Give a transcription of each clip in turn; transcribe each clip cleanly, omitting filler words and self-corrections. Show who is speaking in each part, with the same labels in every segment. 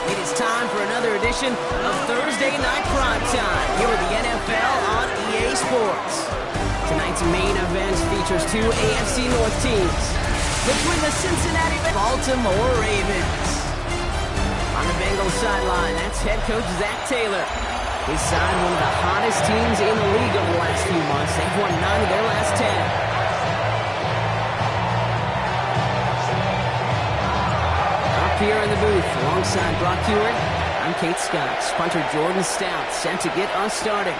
Speaker 1: It is time for another edition of Thursday Night Primetime here with the NFL on EA Sports. Tonight's main event features two AFC North teams between the Cincinnati and Baltimore Ravens. On the Bengals sideline, that's head coach Zach Taylor. His side, one of the hottest teams in the league over the last few months. They've won 9 of their last 10. Here in the booth, alongside Brock Hewitt, I'm Kate Scott. Punter Jordan Stout set to get us started.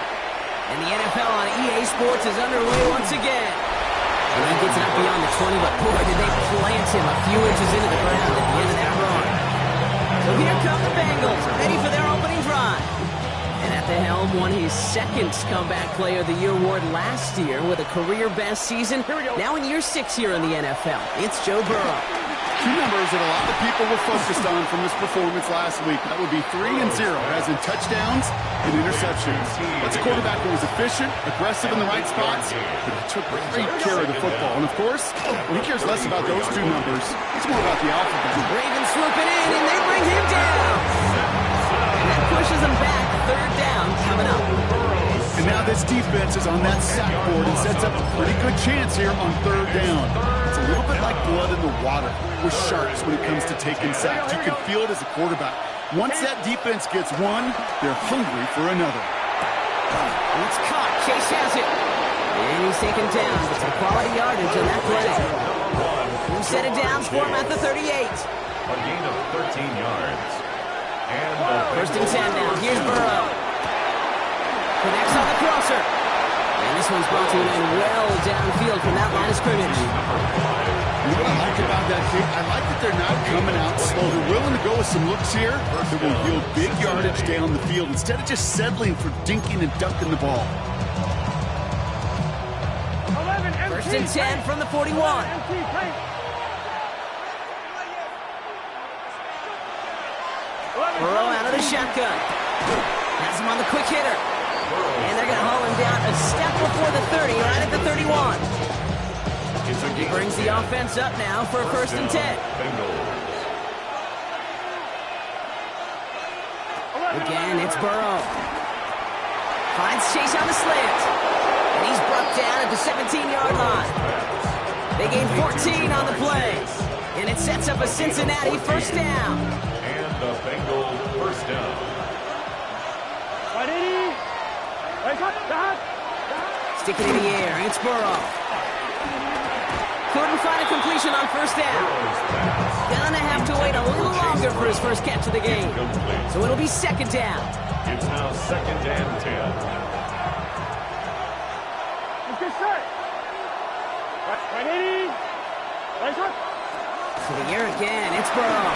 Speaker 1: And the NFL on EA Sports is underway once again. And he gets out beyond the 20, but boy, did they plant him a few inches into the ground at the end of that run. So here come the Bengals, ready for their opening drive. And at the helm, won his second Comeback Player of the Year award last year with a career-best season. Now in year 6 here in the NFL, it's Joe Burrow.
Speaker 2: Two numbers that a lot of people were focused on from his performance last week. That would be 3 and 0, as in touchdowns and interceptions. That's a quarterback who was efficient, aggressive in the right spots, but he took great care of the football. And of course, he cares less about those two numbers. It's more about the alphabet.
Speaker 1: Ravens swooping in, and they bring him down. And that pushes him back. Third down coming up.
Speaker 2: And now this defense is on that sack board and sets up a pretty good chance here on third down. It's a little bit like blood in the water with sharks when it comes to taking sacks. You can feel it as a quarterback. Once that defense gets one, they're hungry for another.
Speaker 1: And it's caught. Chase has it. And he's taken down. But some quality yardage on that play. We'll set it down for him at the 38.
Speaker 3: A gain of 13 yards. And
Speaker 1: first and 10 now. Here's Burrow. Connects on the crosser. And this one's brought to an end well downfield from that line of scrimmage.
Speaker 2: You know what I like about that kick? I like that they're not coming out slow. They're willing to go with some looks here that will yield big yardage down the field instead of just settling for dinking and dunking the ball.
Speaker 1: First and 10 from the 41. Burrow out of the shotgun. Has him on the quick hitter. And they're going to haul him down a step before the 30, right at the 31. He brings the offense up now for a first and 10. Again, it's Burrow. Finds Chase on the slant. And he's brought down at the 17-yard line. They gain 14 on the play. And it sets up a Cincinnati first down.
Speaker 3: And the Bengals first down.
Speaker 1: Stick it in the air. It's Burrow. Couldn't find a completion on first down. Gonna have to wait a little longer for his first catch of the game. So it'll be second down.
Speaker 3: It's now second and 10.
Speaker 1: To the air again. It's Burrow.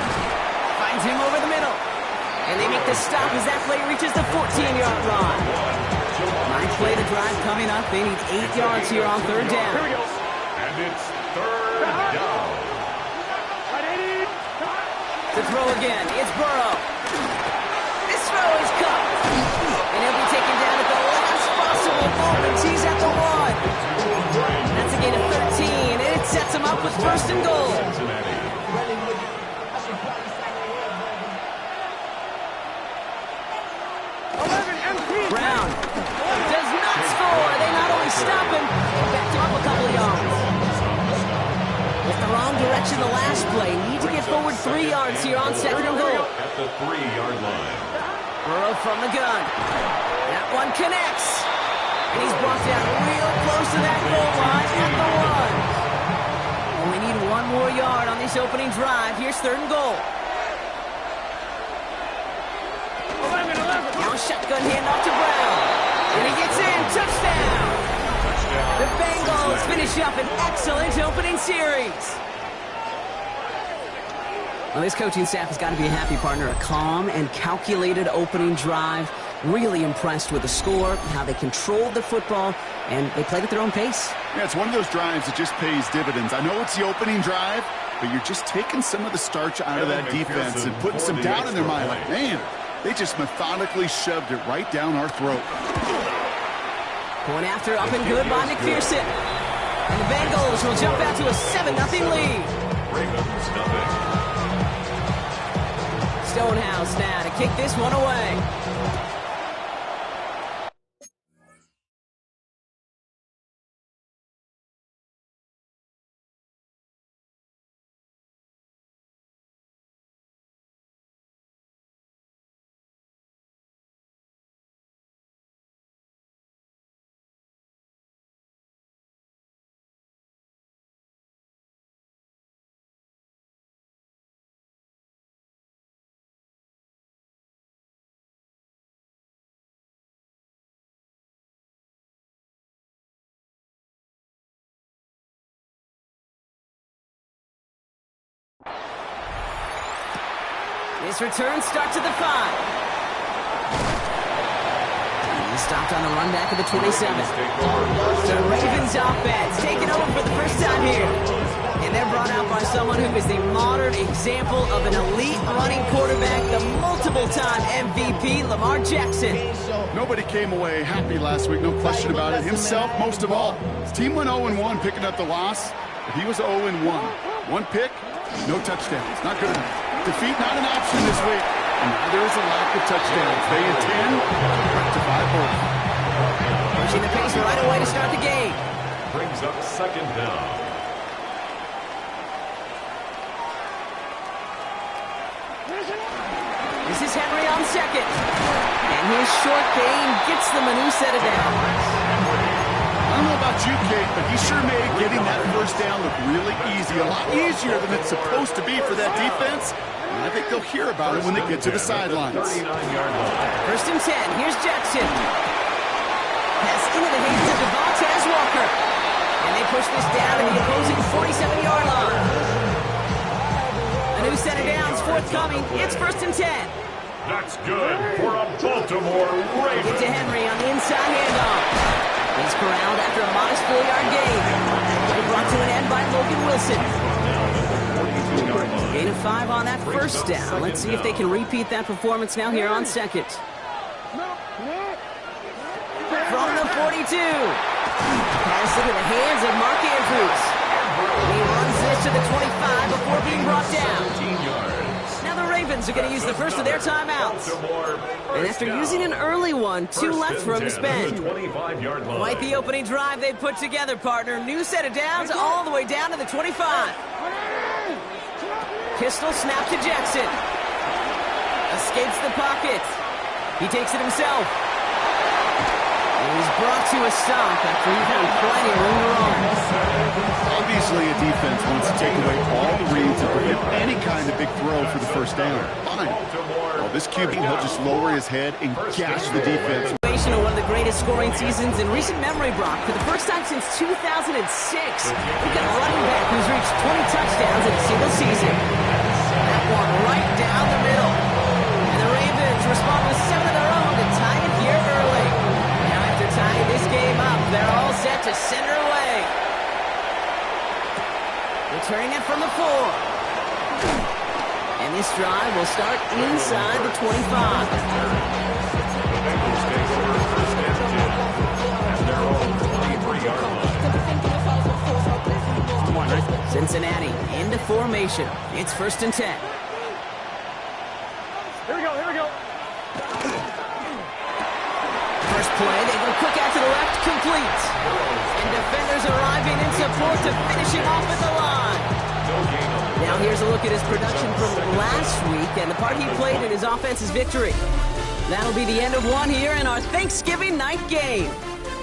Speaker 1: Finds him over the middle. And they make the stop as that play reaches the 14-yard line. Ninth play to drive coming up. They need 8 yards here on third down.
Speaker 3: And it's third down.
Speaker 1: To throw again, it's Burrow. This throw is caught. And he'll be taken down at the last possible moment. He's at the 1. That's a gain of 13, and it sets him up with first and goal. Brown does not score. They not only stop him, but back him up a couple of yards. With the wrong direction the last play. Need to get forward 3 yards here on second and goal.
Speaker 3: At the 3-yard line.
Speaker 1: Burrow from the gun. That one connects. And he's brought down real close to that goal line at the 1. Only need 1 more yard on this opening drive. Here's third and goal. Now a shotgun handoff to Brown. And he gets in. Touchdown. The Bengals finish up an excellent opening series. Well, this coaching staff has got to be a happy partner. A calm and calculated opening drive. Really impressed with the score, how they controlled the football, and they played at their own pace.
Speaker 2: Yeah, it's one of those drives that just pays dividends. I know it's the opening drive, but you're just taking some of the starch out of that defense and putting some doubt in their mind. Like, man, they just methodically shoved it right down our throat.
Speaker 1: Going after, up and good by McPherson. And the Bengals will jump out to a 7-0 lead.
Speaker 3: Ravens nothing.
Speaker 1: Stonehouse now to kick this one away. This return starts at the 5. He's stopped on the run back of the 27. The Ravens offense taking over for the first time here. And they're brought out by someone who is the modern example of an elite running quarterback, the multiple-time MVP, Lamar Jackson.
Speaker 2: Nobody came away happy last week, no question about it. Himself, most of all. His team went 0-1 picking up the loss, but he was 0-1. One pick, no touchdowns. Not good enough. Defeat not an option this week, and neither is a lack of touchdowns. They intend to rectify both.
Speaker 1: Pushing the pace right away to start the game.
Speaker 3: Brings up second down.
Speaker 1: This is Henry on second. And his short game gets them a new set of downs.
Speaker 2: I don't know about you, Kate, but he sure made getting that first down look really easy. A lot easier than it's supposed to be for that defense. And I think they'll hear about it when they get to the sidelines.
Speaker 3: 39-yard
Speaker 1: First and 10. Here's Jackson. Pass into the hands of Devontae Walker. And they push this down to the opposing 47-yard line. A new set of downs forthcoming. It's first and 10.
Speaker 3: That's good for a Baltimore Ravens.
Speaker 1: Get to Henry on the inside handoff. He's corralled after a modest 4-yard gain. Brought to an end by Logan Wilson. Gain of 5 on that first down. Let's see if they can repeat that performance now here on second. From the 42. Pass into the hands of Mark Andrews. He runs this to the 25 before being brought down. Now the Ravens are going to use the first of their timeouts. And after using an early one, 2 left for him to spend. Quite the opening drive they've put together, partner. New set of downs all the way down to the 25. Pistol snap to Jackson. Escapes the pocket. He takes it himself. And he's brought to a stop after he found plenty of room to run.
Speaker 2: Obviously, a defense wants to take away all the reads and prevent any kind of big throw for the first down. Fine. Well, this QB, he'll just lower his head and gash the defense.
Speaker 1: Of one of the greatest scoring seasons in recent memory, Brock. For the first time since 2006, we've got a running back who's reached 20 touchdowns in a single season. That one right down the middle. And the Ravens respond with 7 of their own to tie it here early. Now after tying this game up, they're all set to send her away. Returning it from the 4. And this drive will start inside the 25. Cincinnati into formation. It's first and 10.
Speaker 4: Here we go.
Speaker 1: First play, they go quick out to the left, complete. And defenders arriving in support to finishing off at the line. Now here's a look at his production from last week and the part he played in his offense's victory. That'll be the end of one here in our Thanksgiving night game.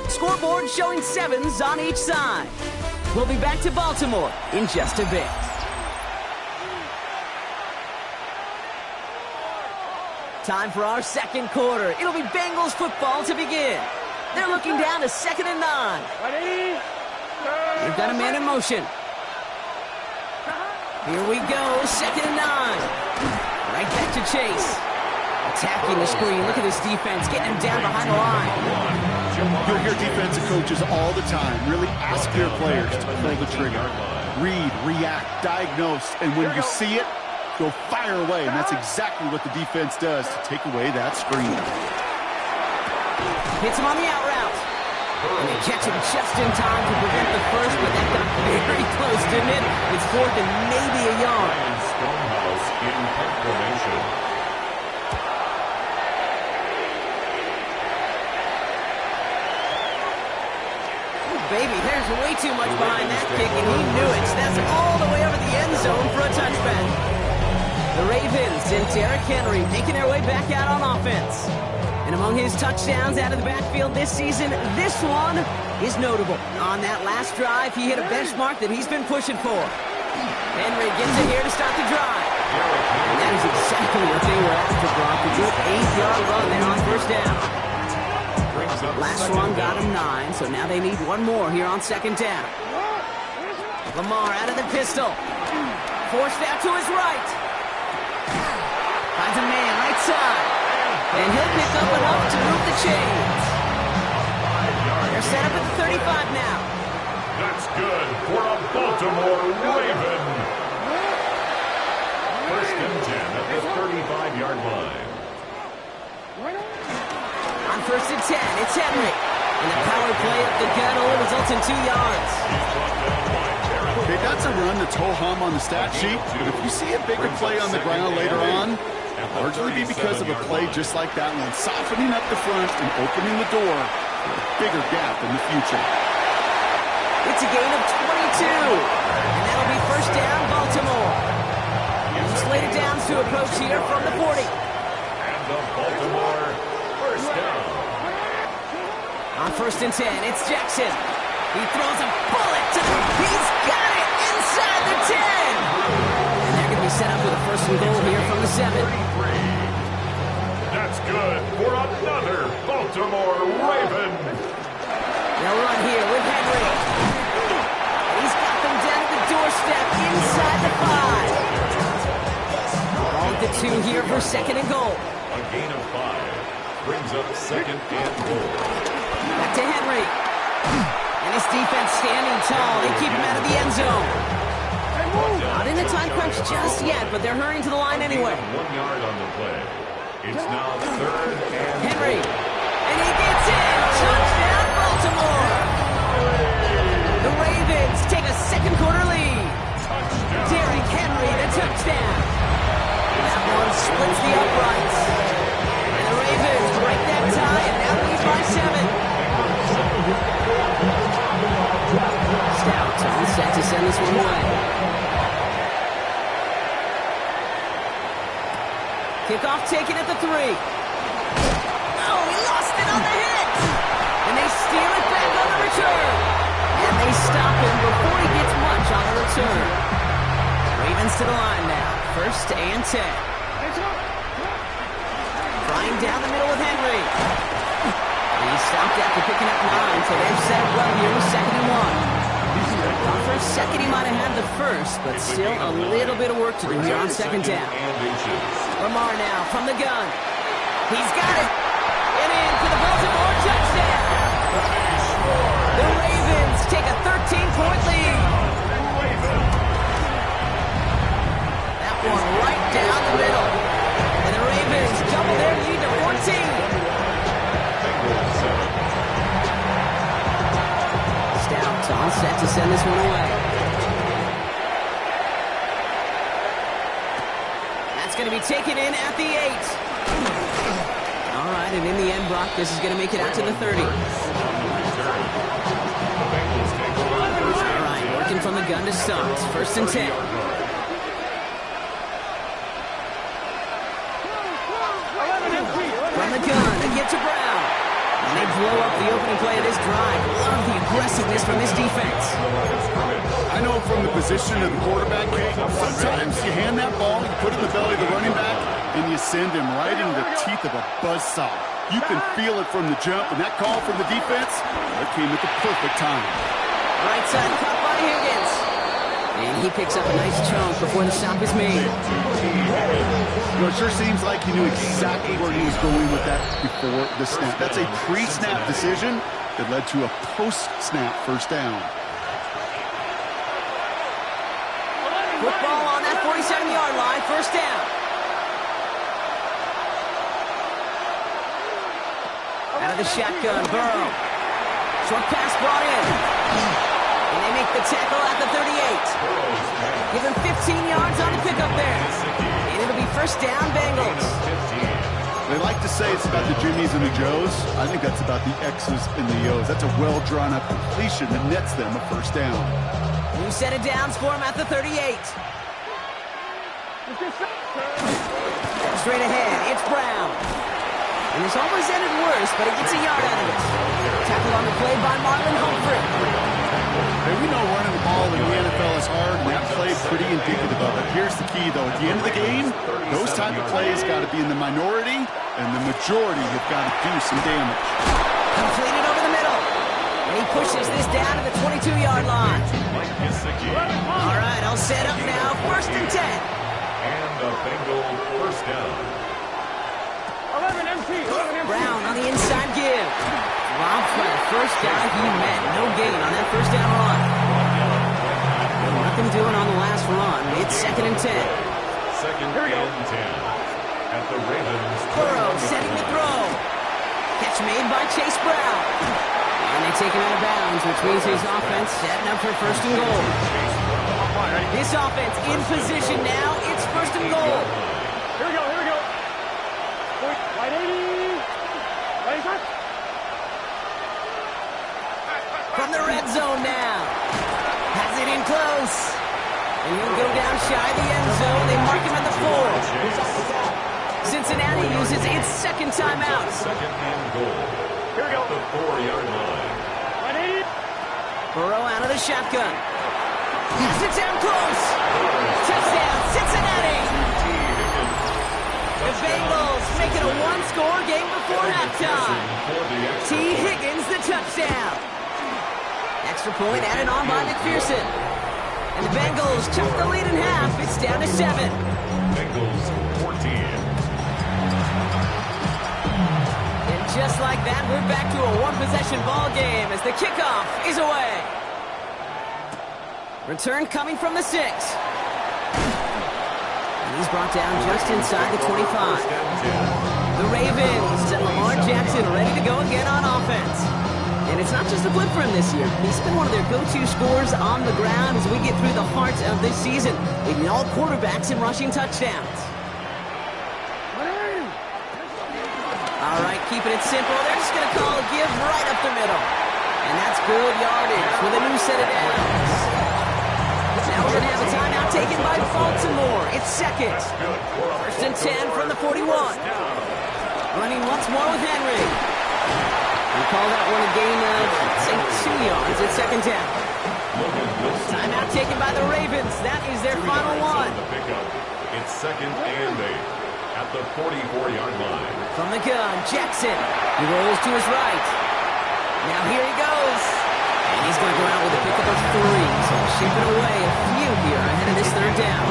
Speaker 1: Scoreboard showing 7s on each side. We'll be back to Baltimore in just a bit. Time for our second quarter. It'll be Bengals football to begin. They're looking down to 2nd and 9. They've got a man in motion. Here we go, 2nd and 9. Right back to Chase. Attacking the screen. Look at this defense, getting him down behind the line.
Speaker 2: You'll hear defensive coaches all the time really ask their players to pull the trigger. Read, react, diagnose, and when you see it, go fire away. And that's exactly what the defense does to take away that screen.
Speaker 1: Hits him on the out route. And they catch him just in time to prevent the first, but that got very close, didn't it? It's 4th and maybe a yard.
Speaker 3: Stonehouse in punt formation.
Speaker 1: There's way too much behind that kick, and he knew it. So that's all the way over the end zone for a touchback. The Ravens and Derrick Henry making their way back out on offense. And among his touchdowns out of the backfield this season, this one is notable. On that last drive, he hit a benchmark that he's been pushing for. Henry gets it here to start the drive. And that is exactly what they were after, Brock. A good 8-yard run there on first down. Last one got him 9, so now they need one more here on second down. Lamar out of the pistol. Forced out to his right. Finds a man right side. And he'll pick up enough to move the chains. They're set up at the 35 now.
Speaker 3: That's good for a Baltimore Raven. First and 10 at the 35-yard line.
Speaker 1: On first and 10, it's Henry. And the power play up the gut only results in 2 yards.
Speaker 2: Okay, that's a run that's ho-hum on the stat sheet, but if you see a bigger play on the ground later on, it'll largely be because of a play just like that one, softening up the front and opening the door for a bigger gap in the future.
Speaker 1: It's a gain of 22. And that'll be first down, Baltimore. Slated downs to approach here from the 40.
Speaker 3: And the Baltimore first down.
Speaker 1: On first and 10, it's Jackson. He throws a bullet to the... He's got it inside the 10. And they're going to be set up with a first and goal here from the 7.
Speaker 3: That's good for another Baltimore Raven.
Speaker 1: They'll run here with Henry. He's got them down at the doorstep inside the 5. Ball at the 2 here for second and goal.
Speaker 3: A gain of 5 brings up second and goal.
Speaker 1: Back to Henry. And his defense standing tall. They keep him out of the end zone. Not in the time crunch just yet, but they're hurrying to the line anyway.
Speaker 3: 1 yard on the play. It's now third and
Speaker 1: Henry. And he gets in. Touchdown, Baltimore. The Ravens take a second quarter lead. Derrick Henry, the touchdown. That one splits the uprights. And the Ravens break that tie and now lead by 7. Stout on set to send this one away. Kickoff taken at the 3. Oh, he lost it on the hit. And they steal it back on the return. And they stop him before he gets much on the return. Ravens to the line now. First and 10. Flying down the middle with Henry. He stopped after picking up 9, so they've set up well here with second and 1. For a second, he might have had the first, but still a little bit of work to do here on second down. Lamar now from the gun. He's got it. And in for the Baltimore touchdown. The Ravens take a 13-point lead. That one right down the middle. And the Ravens double their lead to 14. Stout all set to send this one away. That's going to be taken in at the 8. All right, and in the end, Brock, this is going to make it out to the 30. All right, working from the gun to start. First and 10. From the gun, they get to Brown. And they blow up the opening play of this drive. Love the aggressiveness from this defense.
Speaker 2: I know from the position of the quarterback, sometimes you hand that ball, you put it in the belly of the running back, and you send him right into the teeth of a buzzsaw. You can feel it from the jump, and that call from the defense, that came at the perfect time.
Speaker 1: Right side caught by Higgins. And he picks up a nice chunk before the stop is made.
Speaker 2: You know, it sure seems like he knew exactly where he was going with that before the snap. That's a pre-snap decision that led to a post-snap first down.
Speaker 1: Football on that 47-yard line, first down. Out of the shotgun, Burrow. Short pass brought in. And they make the tackle at the 38. Give him 15 yards on the pickup there. And it'll be first down, Bengals.
Speaker 2: They like to say it's about the Jimmies and the Joes. I think that's about the X's and the O's. That's a well-drawn-up completion that nets them a first down.
Speaker 1: New set of downs for him at the 38. Straight ahead, it's Brown. And this almost ended worse, but he gets a yard out of it. Tackled on the play by Marlon Humphrey.
Speaker 2: Hey, we know running the ball in the NFL is hard, and that play is pretty indicative of it. Here's the key, though. At the end of the game, those type of plays got to be in the minority, and the majority have got to do some damage.
Speaker 1: Completed over the middle. And he pushes this down to the 22-yard line. All right, I'll set up now. 1st and 10.
Speaker 3: And the Bengal first down.
Speaker 1: Brown on the inside give. Robbed by the first guy he met. No gain on that first down run. Nothing doing on the last run. It's 2nd and 10.
Speaker 3: 2nd and 10. At the Ravens.
Speaker 1: Burrow setting the throw. Catch made by Chase Brown. And they take him out of bounds, which means his offense setting up for 1st and goal. This offense in position now. It's 1st and goal.
Speaker 4: Here we go. Right 80. Right shot.
Speaker 1: From the red zone now. Has it in close. And he'll go down shy of the end zone. They mark him at the 4. Cincinnati uses its 2nd timeout.
Speaker 3: 2nd and goal.
Speaker 4: Here we go.
Speaker 3: The 4-yard line.
Speaker 4: Right 80.
Speaker 1: Burrow out of the shotgun. Has it down close. Touchdown, Cincinnati. The Bengals make it a one-score game before halftime. T. Higgins the touchdown. Extra point added on by McPherson. And the Bengals chuck the lead in half. It's down to 7.
Speaker 3: Bengals 14.
Speaker 1: And just like that, we're back to a one-possession ball game as the kickoff is away. Return coming from the 6. And he's brought down just inside the 25. The Ravens and Lamar Jackson ready to go again on offense. And it's not just a blip for him this year. He's been one of their go-to scorers on the ground as we get through the heart of this season, leading all quarterbacks in rushing touchdowns. All right, keeping it simple. They're just going to call a give right up the middle. And that's good yardage with a new set of downs. Now we're going to have a timeout taken by Baltimore. It's 2nd. 1st and 10 from the 41. Running once more with Henry. We call that one a gain of, say, 2 yards at 2nd down. Timeout taken by the Ravens. That is their final one.
Speaker 3: It's 2nd and 8 at the 44-yard line.
Speaker 1: From the gun, Jackson. He rolls to his right. Now here he goes. And he's going to go out with a pickup of 3. So shipping away a few here ahead of this 3rd down.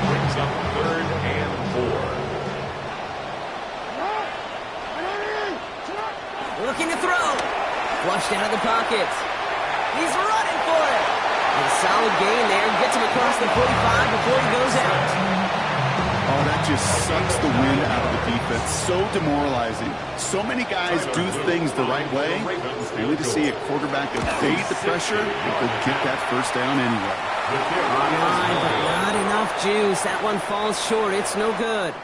Speaker 3: Brings up 3rd and 4.
Speaker 1: Looking to throw. Flushed out of the pocket. He's running for it. And a solid gain there. Gets him across the 45 before he goes out.
Speaker 2: Oh, that just sucks the wind out of the defense. So demoralizing. So many guys do things the right way, only to see a quarterback evade the pressure and go get that 1st down anyway.
Speaker 1: Online, but not enough juice. That one falls short. It's no good.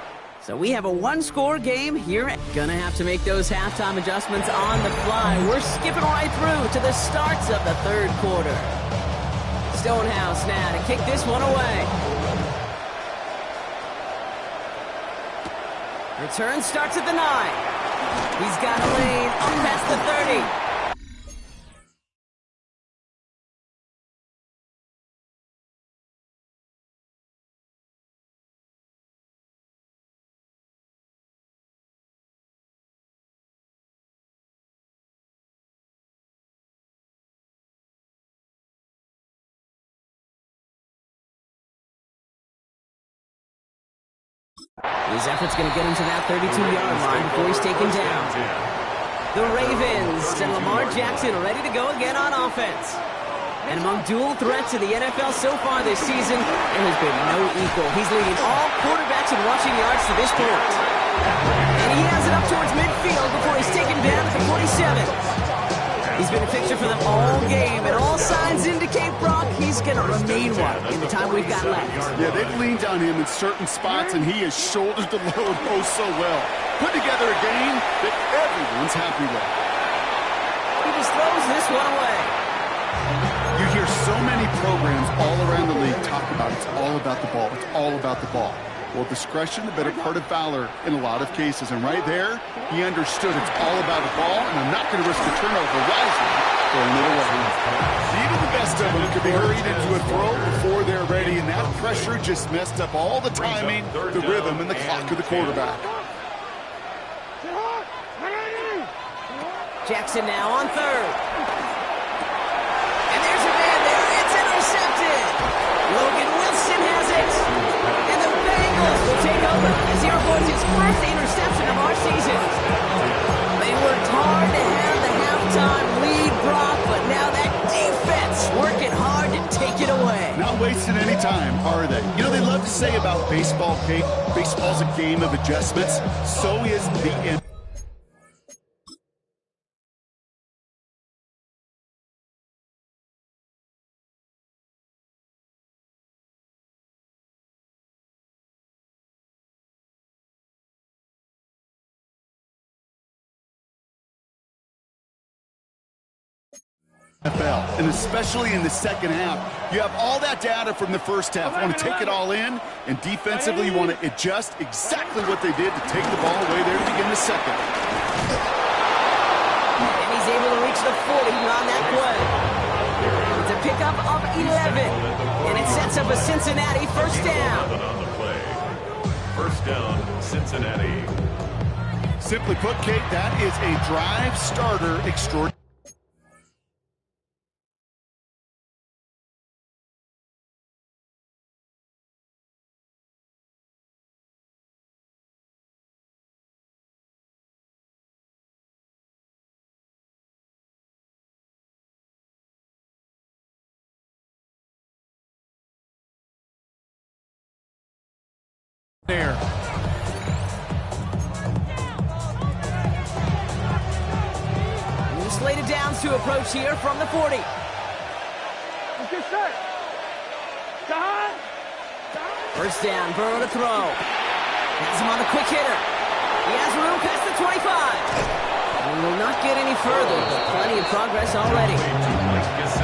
Speaker 1: So we have a one-score game here. Gonna have to make those halftime adjustments on the fly. We're skipping right through to the starts of the 3rd quarter. Stonehouse now to kick this one away. Return starts at the 9. He's got a lane up past the 30. His effort's going to get him to that 32-yard line before he's taken down. The Ravens and Lamar Jackson ready to go again on offense. And among dual threats in the NFL so far this season, there has been no equal. He's leading all quarterbacks in rushing yards to this point. And he has it up towards midfield before he's taken down at the 47. He's been a fixture for them all game, and all signs indicate, Brock, he's going to remain one in the time we've got left.
Speaker 2: Yeah, they've leaned on him in certain spots, and he has shouldered the load oh so well. Put together a game that everyone's happy with.
Speaker 1: He just throws this one away.
Speaker 2: You hear so many programs all around the league talk about it's all about the ball. It's all about the ball. Well, discretion, the better part of valor in a lot of cases. And right there, he understood it's all about the ball, and I'm not going to risk a turnover wisely throwing it away. Even the best of them could be hurried into a throw before they're ready, and that pressure just messed up all the timing, the rhythm, and the clock of the quarterback.
Speaker 1: Jackson now on third. And there's a man there. It's intercepted. Logan Wilson has it. And the Bengals will take over as he records his first interception of our season. They worked hard to have the halftime lead, Brock, but now that defense working hard to take it away.
Speaker 2: Not wasting any time, are they? You know, they love to say about baseball, Kate, baseball's a game of adjustments. So is the end. NFL, and especially in the second half, you have all that data from the first half. You want to take it all in, and defensively you want to adjust exactly what they did to take the ball away there to begin the second.
Speaker 1: And he's able to reach the 40 on that play. It's a pickup of 11, and it sets up a Cincinnati first down.
Speaker 3: On the play. First down, Cincinnati.
Speaker 2: Simply put, Kate, that is a drive starter extraordinary. There.
Speaker 1: And slated downs to approach here from the 40.
Speaker 4: Let's get set. Time.
Speaker 1: First down, Burrow to throw. Has him on the quick hitter. He has room past the 25. And will not get any further, but plenty of progress already.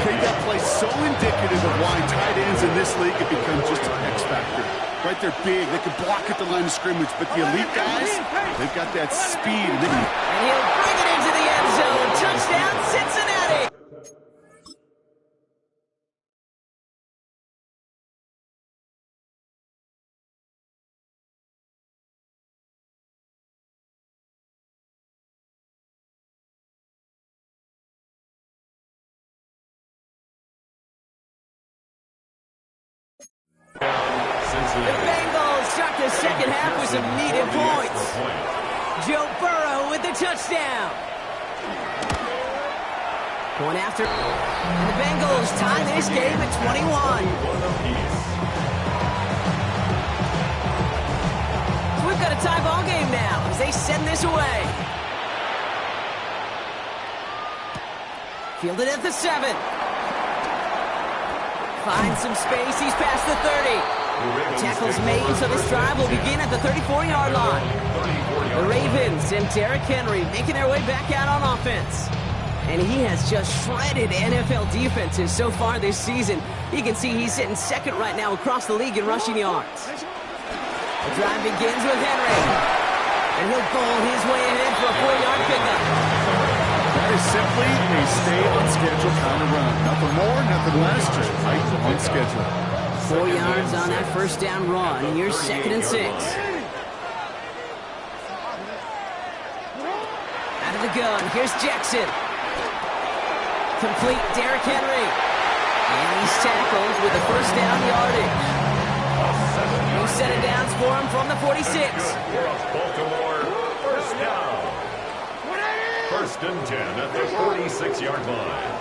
Speaker 2: Kate, that play so indicative of why tight ends in this league have become just an X factor. Right, they're big. They can block at the line of scrimmage, but the elite guys, they've got that speed. And
Speaker 1: he'll bring it into the end zone. Touchdown, Cincinnati! The Bengals start the second half with some needed points. Joe Burrow with the touchdown. Going after. And the Bengals tie this game at 21. So we've got a tie ball game now as they send this away. Fielded at the 7. Finds some space. He's past the 30. Tackles made, so this drive will begin at the 34-yard line. The Ravens and Derrick Henry making their way back out on offense. And he has just shredded NFL defenses so far this season. You can see he's sitting second right now across the league in rushing yards. The drive begins with Henry. And he'll bowl his way ahead for a 4-yard pickup.
Speaker 2: that is simply a stay-on-schedule kind of run. Nothing more, nothing less, just right on schedule.
Speaker 1: 4 yards on that first down run. Here's 2nd and 6. Out of the gun. Here's Jackson. Complete Derrick Henry. And he's tackled with the first down yardage. No set of downs for him from the 46.
Speaker 3: Baltimore, first down. First and 10 at the 46-yard line.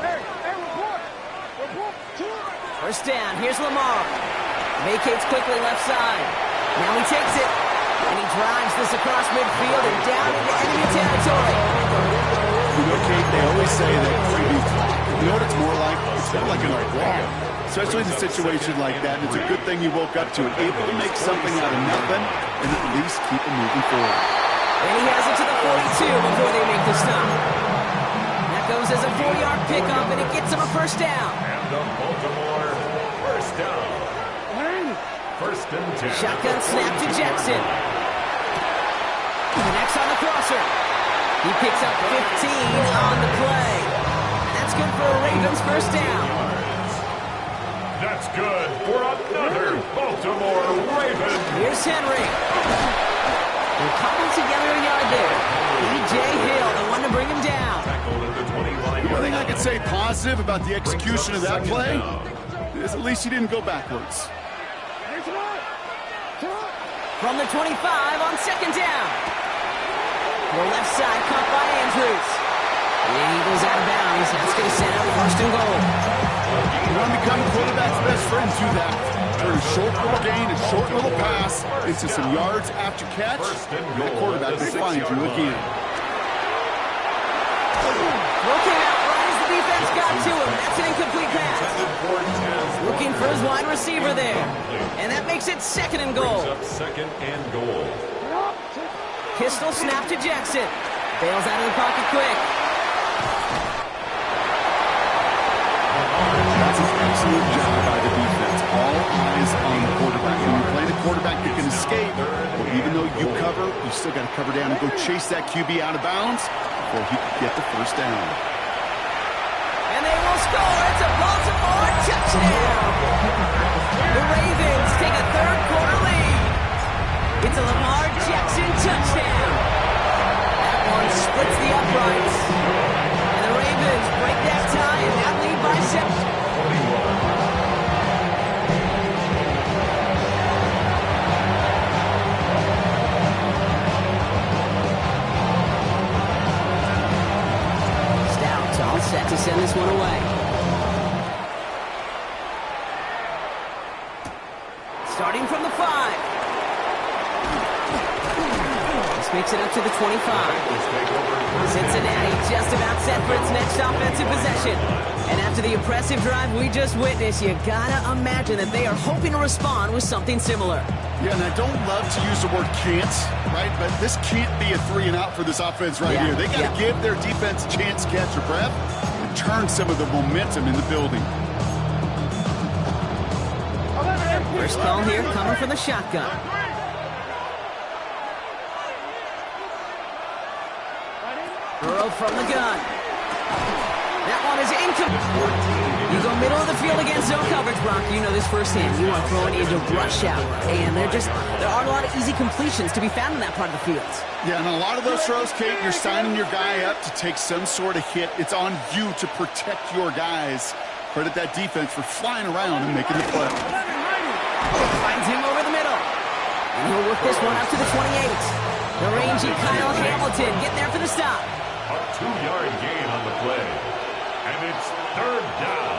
Speaker 1: First down. Here's Lamar. Vacates quickly left side. Now he takes it. And he drives this across midfield and down into enemy territory.
Speaker 2: You know, Kate, They always say that QB clock. You know what it's more like? It's more like an alarm. Especially in a situation like that, and it's a good thing you woke up to it. Able to make something out of nothing, and at least keep it moving forward.
Speaker 1: And he has it to the 42 before they make the stop. That goes as a 40-yard pickup, and it gets him a first down.
Speaker 3: And the Baltimore first down. First and 10.
Speaker 1: Shotgun snap to Jackson. Connects on the crosser. He picks up 15 on the play. That's good for a Ravens first down.
Speaker 3: That's good for another Baltimore Ravens.
Speaker 1: Here's Henry. They're cobbled together a yard there. E.J. Hill, the one to bring him down.
Speaker 3: Tackled at the 25.
Speaker 2: The only thing I can say positive about the execution of that play is at least he didn't go backwards.
Speaker 1: From the 25 on second down. The left side caught by Andrews. The Eagles out of bounds. That's going to set up first and goal.
Speaker 2: You want to become quarterback's best friend, do that. Turn a short little gain, a short little pass into some yards after catch. That quarterback will find you again.
Speaker 1: Throw came out right as the defense got to him. That's an incomplete pass. Looking for his wide receiver there. And that makes it second and goal.
Speaker 3: Second and goal.
Speaker 1: Pistol snap to Jackson. Bails out of the pocket quick.
Speaker 2: That's an excellent job by the defense. All eyes on the quarterback. When you're playing a quarterback that can escape, well, even though you cover, you still got to cover down and go chase that QB out of bounds before he can get the first down.
Speaker 1: And they will score. It's a Baltimore touchdown. The Ravens take a third-quarter lead. It's a Lamar Jackson touchdown. That one splits the uprights. And the Ravens break that tie and now lead by 7. Stout all set to send this one away. Starting from the 5. This makes it up to the 25. Cincinnati just about set for its next offensive possession. And after the impressive drive we just witnessed, you gotta imagine that they are hoping to respond with something similar.
Speaker 2: Yeah, and I don't love to use the word can't, right? But this can't be a 3-and-out for this offense right here. They got to give their defense a chance to catch their breath and turn some of the momentum in the building.
Speaker 1: First call here coming from the shotgun. Burrow from the gun. That one is incomplete. You go middle of the field against zone coverage, Brock. You know this firsthand. You are throwing into rush hour, and there aren't a lot of easy completions to be found in that part of the field.
Speaker 2: Yeah, and a lot of those throws, Kate, you're signing your guy up to take some sort of hit. It's on you to protect your guys. Credit that defense for flying around and making the play.
Speaker 1: Finds him over the middle. And he'll work this one up to the 28. The rangy Kyle Hamilton getting there for the stop.
Speaker 3: A 2-yard gain on the play. And it's third down.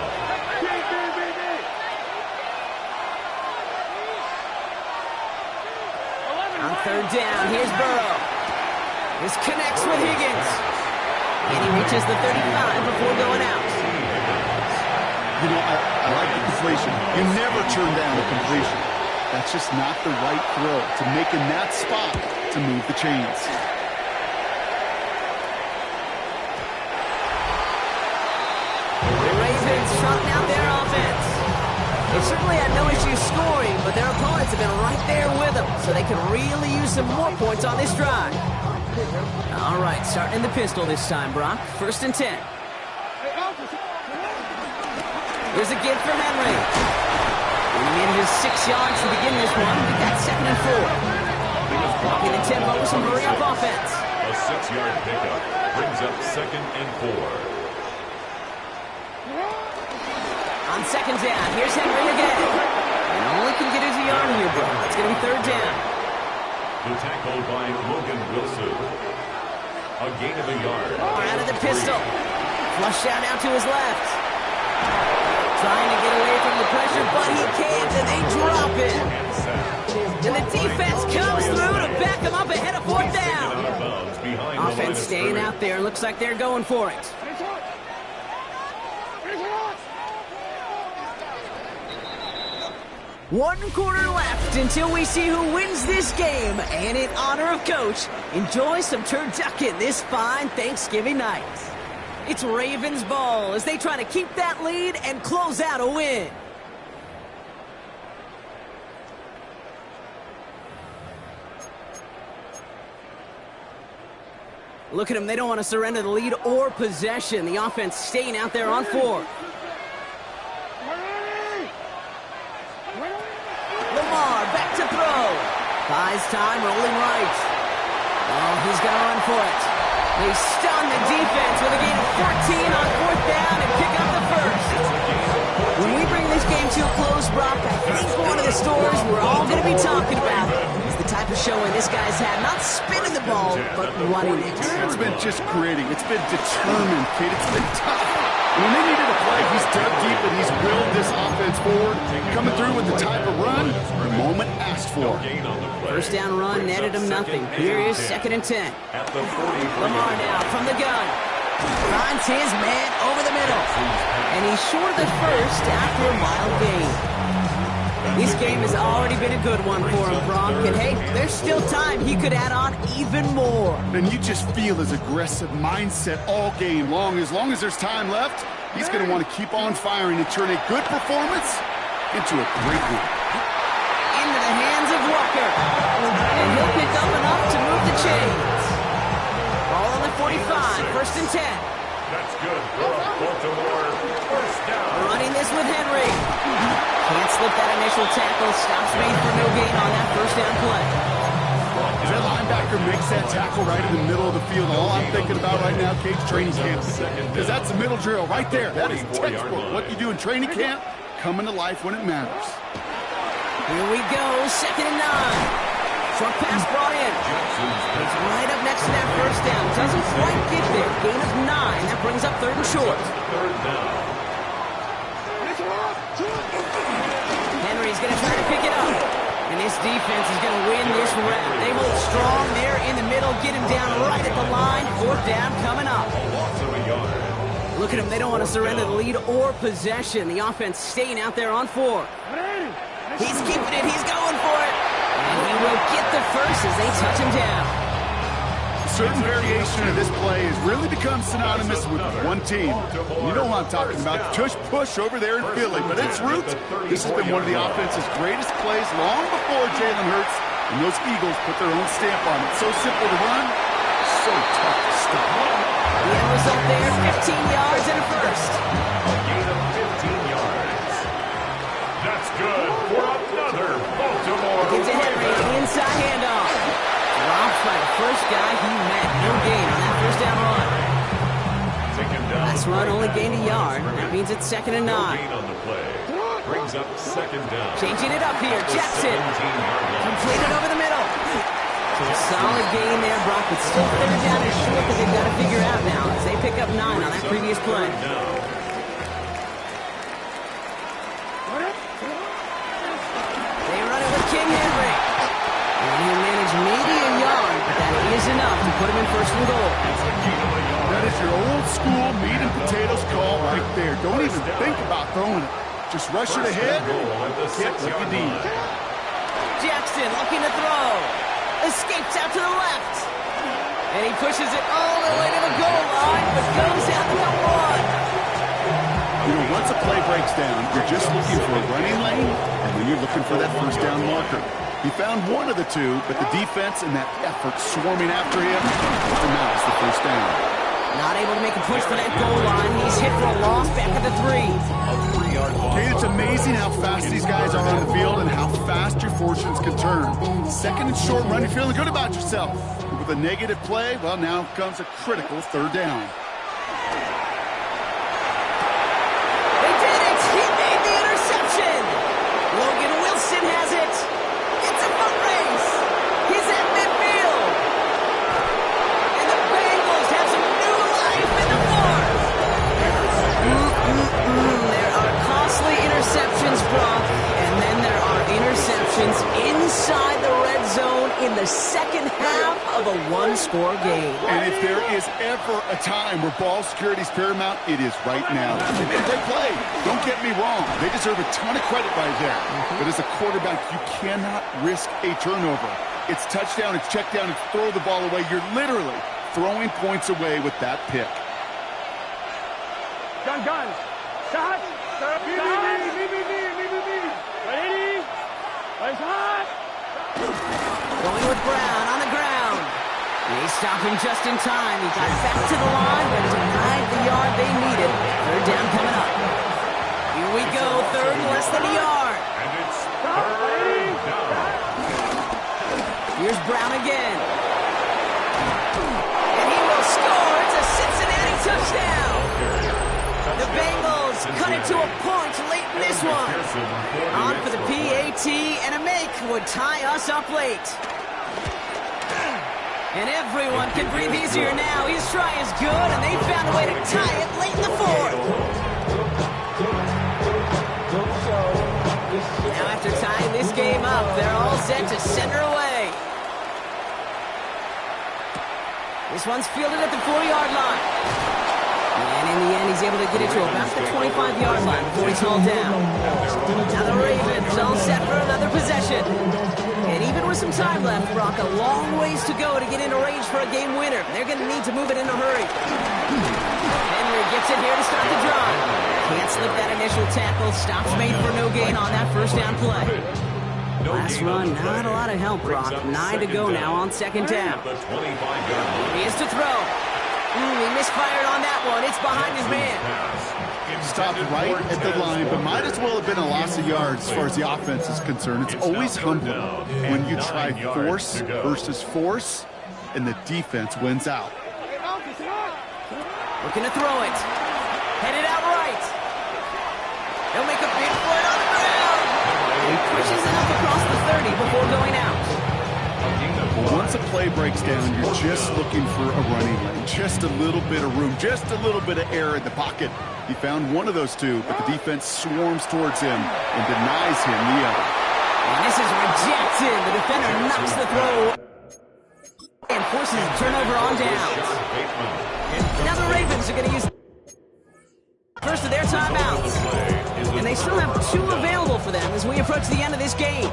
Speaker 1: On third down, here's Burrow. This connects with Higgins. And he reaches the 35 before going out.
Speaker 2: You know, I like the completion. You never turn down a completion. That's just not the right throw to make in that spot to move the chains.
Speaker 1: The Ravens trotting out their offense. They certainly had no issue scoring, but their opponents have been right there with them, so they can really use some more points on this drive. All right, starting in the pistol this time, Brock. First and 10. Here's a give from Henry. And he made his 6 yards to begin this one. We got second and 4. Walking the tempo with some hurry-up offense.
Speaker 3: A 6-yard pickup brings up second and 4.
Speaker 1: On second down, here's Henry again. And only can get us a yard here, bro. It's going to be third down.
Speaker 3: The tackle by Logan Wilson. A gain of a yard.
Speaker 1: Out of the pistol. Flush out now to his left. Trying to get away from the pressure, but he can't, and they drop it. And the defense comes through to back him up ahead of fourth down. Offense staying out there. Looks like they're going for it. 1 quarter left until we see who wins this game. And in honor of Coach, enjoy some turducken this fine Thanksgiving night. It's Ravens ball as they try to keep that lead and close out a win. Look at them. They don't want to surrender the lead or possession. The offense staying out there on 4. Lamar back to throw. Buys time, rolling right. Oh, he's got to run for it. They stun the defense with a gain of 14 on 4th down and pick up the first. When we bring this game to a close, Brock, I think one of the stories we're all going to be talking about is the type of showing this guy's had. Not spinning the ball, but running it.
Speaker 2: It's been just gritty. It's been determined, kid. It's been tough. When they needed a play, he's dug deep and he's willed this offense forward, coming through with the type of run the moment asked for.
Speaker 1: First down run netted him nothing. Here is 2nd and 10. Lamar now from the gun. Finds his man over the middle. And he's short of the first after a wild gain. This game has already been a good one for him, Brock. And hey, there's still time he could add on even more.
Speaker 2: And you just feel his aggressive mindset all game long. As long as there's time left, he's going to want to keep on firing and turn a good performance into a great one.
Speaker 1: Into the hands of Walker. And he'll pick up enough to move the chains. Ball on the 45, 1st and 10.
Speaker 3: That's good for a Baltimore first down.
Speaker 1: Running this with Henry. Can't slip that initial tackle. Stops made for no gain on that first down play.
Speaker 2: As that linebacker makes that tackle right in the middle of the field, all I'm thinking about right now, Cage, training camp. Because that's the middle drill right there. That is textbook. What you do in training camp, coming to life when it matters.
Speaker 1: Here we go, 2nd and 9. Short pass brought in. It's right up next to that first down. Doesn't quite get there. Gain of 9. That brings up 3rd and short. Henry's going to try to pick it up. And this defense is going to win this round. They hold strong there in the middle. Get him down right at the line. 4th down coming up. Look at him. They don't want to surrender the lead or possession. The offense staying out there on 4. He's keeping it. He's going for it. And he will get the first as they touch him down.
Speaker 2: A certain variation of this play has really become synonymous with one team. You know what I'm talking about. Tush push over there in Philly. But its roots, this has been one of the offense's greatest plays long before Jalen Hurts and those Eagles put their own stamp on it. So simple to run, so tough to stop.
Speaker 1: The end result there, 15 yards and a first.
Speaker 3: A gain of 15 yards. That's good for another Baltimore.
Speaker 1: Gives it Henry, inside handoff. Dropped by the first guy he met. No gain on that first down run. Last run only gained a yard. That means it's 2nd and 9.
Speaker 3: On the play. Brings up 2nd down.
Speaker 1: Changing it up here, Jackson. Completed over the middle. So a solid gain there, Brock, but still 3rd down is short that they've got to figure out now as they pick up 9 on that previous play. They run it with King Henry. And he'll manage maybe a yard, but that is enough to put him in 1st and goal.
Speaker 2: That is your old school meat and potatoes call right there. Don't even think about throwing it. Just rush it ahead, get what you need.
Speaker 1: Jackson looking to throw. Escapes out to the left. And he pushes it all the way to the goal line, but goes out to the 1.
Speaker 2: You know, once a play breaks down, you're just looking for a running lane, and then you're looking for that first down marker. He found one of the two, but the defense and that effort swarming after him, and now it's the first down.
Speaker 1: Not able to make a push for that goal line. He's hit for a loss back at the 3.
Speaker 2: Okay, it's amazing how fast these guys are on the field and how fast your fortunes can turn. 2nd and short run, you're feeling good about yourself. With a negative play, well, now comes a critical 3rd down.
Speaker 1: They did it! He made the interception! Logan Wilson has it! It's a foot race! He's at midfield! And the Bengals have some new life in the north! There are costly interceptions, Brock, and then there are interceptions inside the red zone in the second half of a a one-score game.
Speaker 2: And if there is ever a time where ball security is paramount, it is right now. They made a great play. Don't get me wrong. They deserve a ton of credit right there. But as a quarterback, you cannot risk a turnover. It's touchdown, it's check down, it's throw the ball away. You're literally throwing points away with that pick.
Speaker 4: Gun. Shot. Ready? Nice hot.
Speaker 1: Going with Brown on the ground. They stopped him just in time. He got back to the line, but denied the yard they needed. Third down coming up. Here we go, third and less than a yard.
Speaker 3: And it's third down.
Speaker 1: Here's Brown again. And he will score. It's a Cincinnati touchdown. The Bengals cut it to a point late in this one. On for the PAT, and a make would tie us up late. And everyone can breathe easier now. His try is good, and they found a way to tie it late in the fourth. Now after tying this game up, they're all set to center away. This one's fielded at the 4-yard line. And in the end, he's able to get it to about the 25-yard line before he's hauled down. Now the Ravens all set for another possession. And even with some time left, Brock, a long ways to go to get into range for a game winner. They're going to need to move it in a hurry. Henry gets it here to start the drive. Can't slip that initial tackle. Stops made for no gain on that first down play. Last run, not a lot of help, Brock. 9 to go now on second down. He is to throw. He misfired on that one. It's behind his man.
Speaker 2: Stopped right at the line, but might as well have been a loss of yards as far as the offense is concerned. It's always humbling when you try force versus force, and the defense wins out.
Speaker 1: Looking to throw it. Headed out right. He'll make a big play on the ground. He pushes it up across the 30 before going out.
Speaker 2: Once a play breaks down, you're just looking for a running lane. Just a little bit of room, just a little bit of air in the pocket. He found one of those two, but the defense swarms towards him and denies him the other.
Speaker 1: And this is rejected. The defender knocks the throw and forces a turnover on downs. Now the Ravens are going to use first of their timeouts. And they still have 2 available for them as we approach the end of this game.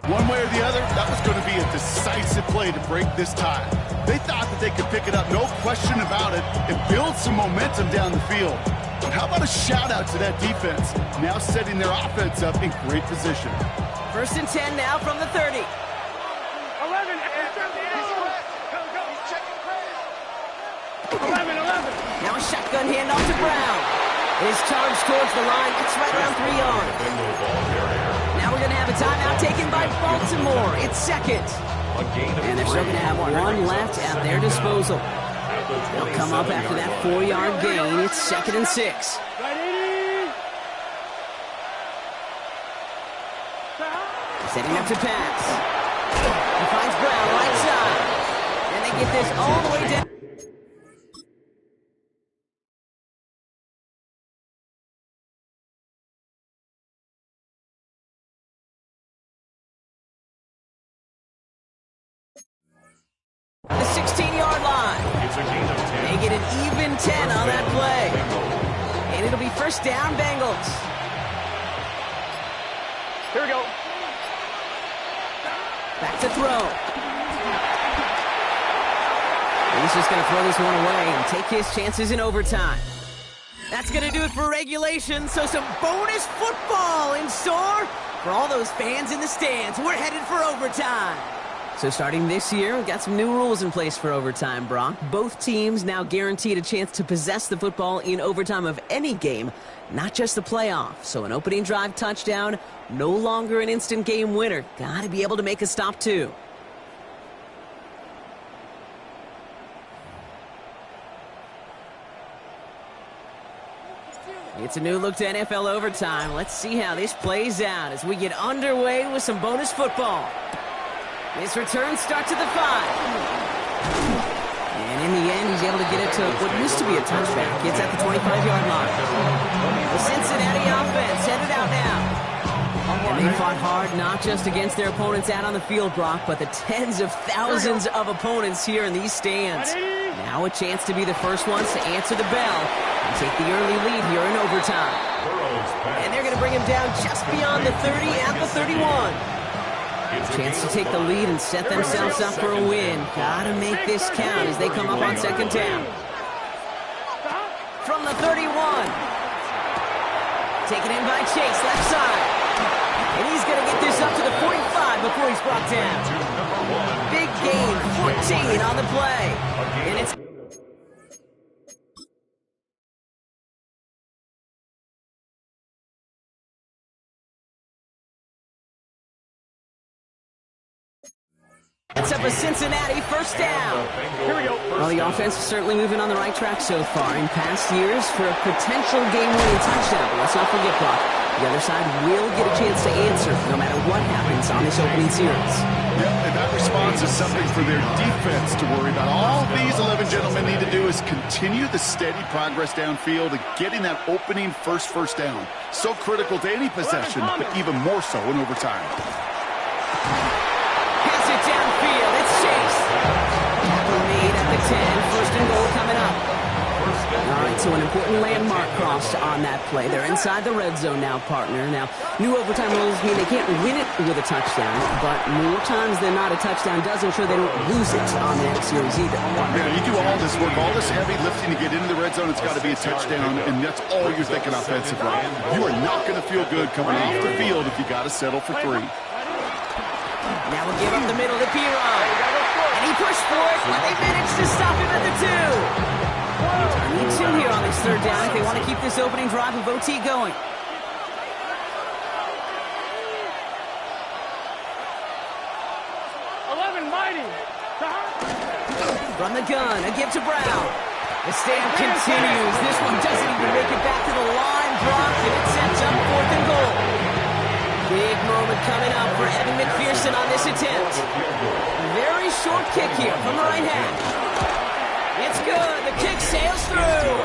Speaker 2: One way or the other, that was going to be a decisive play to break this tie. They thought that they could pick it up, no question about it, and build some momentum down the field. But how about a shout-out to that defense, now setting their offense up in great position.
Speaker 1: First and 10 now from the 30.
Speaker 4: 11.
Speaker 1: Now a shotgun handoff to Brown. His charge towards the line. It's right around 3 yards. Now we're going to have a timeout taken by Baltimore. It's second. And they're still going to have one left at their disposal. They'll come up after that 4-yard gain. It's second and 6. Setting up to pass. He finds Brown right side. And they get this all the way down. The 16-yard line. They get an even 10 on that play. And it'll be first down, Bengals.
Speaker 4: Here we go.
Speaker 1: Back to throw. He's just going to throw this one away and take his chances in overtime. That's going to do it for regulation, so some bonus football in store for all those fans in the stands. We're headed for overtime. So starting this year, we've got some new rules in place for overtime, Brock. Both teams now guaranteed a chance to possess the football in overtime of any game, not just the playoff. So an opening drive touchdown, no longer an instant game winner. Got to be able to make a stop, too. It's a new look to NFL overtime. Let's see how this plays out as we get underway with some bonus football. His return starts at the 5. And in the end, he's able to get it to what used to be a touchback. It's at the 25-yard line. The Cincinnati offense headed out now. And they fought hard not just against their opponents out on the field, Brock, but the tens of thousands of opponents here in these stands. Now a chance to be the first ones to answer the bell and take the early lead here in overtime. And they're going to bring him down just beyond the 30 at the 31. Chance to take the lead and set themselves up for a win. Gotta make this count as they come up on second down. From the 31. Taken in by Chase, left side. And he's going to get this up to the 45 before he's brought down. Big gain, 14 on the play. And it's... It's up a Cincinnati first down.
Speaker 4: Here we go.
Speaker 1: Well, the offense is certainly moving on the right track so far. In past years, for a potential game-winning touchdown. But let's not forget, Brock, the other side will get a chance to answer no matter what happens on this opening series.
Speaker 2: Yep, and that response is something for their defense to worry about. All these 11 gentlemen need to do is continue the steady progress downfield and getting that opening first down. So critical to any possession, but even more so in overtime.
Speaker 1: Downfield, it's Chase. Tackle made at the 10, first and goal coming up. All right, so an important landmark crossed on that play. They're inside the red zone now, partner. Now, new overtime rules mean they can't win it with a touchdown, but more times than not, a touchdown does ensure they don't lose it on the next series either.
Speaker 2: Yeah, you do all this work, all this heavy lifting to get into the red zone, it's got to be a touchdown, and that's all you're thinking offensively. You are not going to feel good coming off the field if you got to settle for 3.
Speaker 1: Now we'll give up the middle to Piron. And he pushed for it, but they managed to stop him at the 2. Need 2 here on this third down if they want to keep this opening drive of OT going. From the gun, a give to Brown. The stamp continues. This one doesn't even make it back to the line. Brock, and it sets up 4th and goal. Big moment coming up for Evan McPherson on this attempt. Very short kick here from the right hand. It's good. The kick sails through.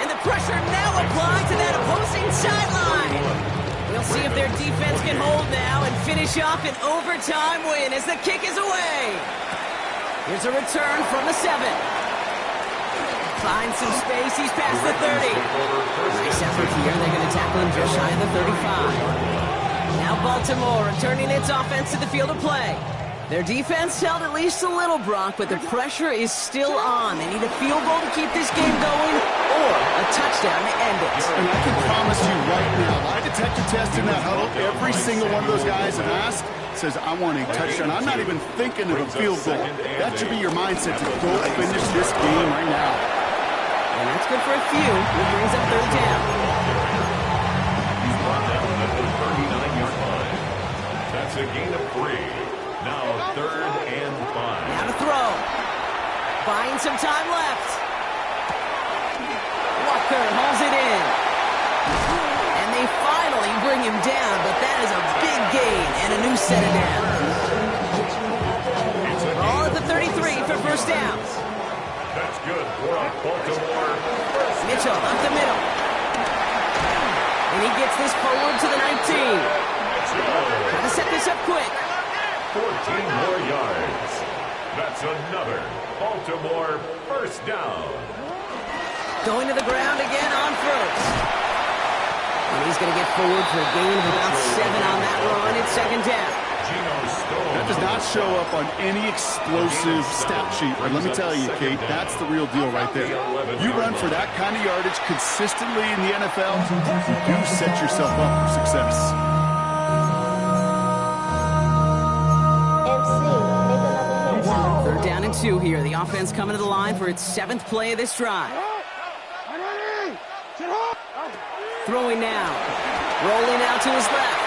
Speaker 1: And the pressure now applied to that opposing sideline. We'll see if their defense can hold now and finish off an overtime win as the kick is away. Here's a return from the 7. Finds some space. He's past the 30. Nice effort here. They're going to tackle him just shy of the 35. Now Baltimore returning its offense to the field of play. Their defense held at least a little, Brock, but the pressure is still on. They need a field goal to keep this game going or a touchdown to end it.
Speaker 2: And I can promise you right now, I detect a test in that huddle. Every single one of those guys have asked says, I want a touchdown. I'm not even thinking of a field goal. That should be your mindset to go finish this game right now.
Speaker 1: And that's good for a few. It brings up third down.
Speaker 3: That's a gain of 3. Now 3rd and 5.
Speaker 1: Now to throw. Buying some time left. Walker hauls it in. And they finally bring him down, but that is a big gain and a new set of downs. All at the 33 for first down.
Speaker 3: That's good for a Baltimore.
Speaker 1: Mitchell up the middle. And he gets this forward to the 19. Got to set this up quick.
Speaker 3: 14 more yards. That's another Baltimore first down.
Speaker 1: Going to the ground again on first. And he's going to get forward for a gain of about 7 on that run. It's second down.
Speaker 2: That does not show up on any explosive stat sheet, but let me tell you, Kate, that's the real deal right there. You run for that kind of yardage consistently in the NFL, you do set yourself up for success.
Speaker 1: Third down and 2 here. The offense coming to the line for its 7th play of this drive. Throwing now. Rolling out to his left.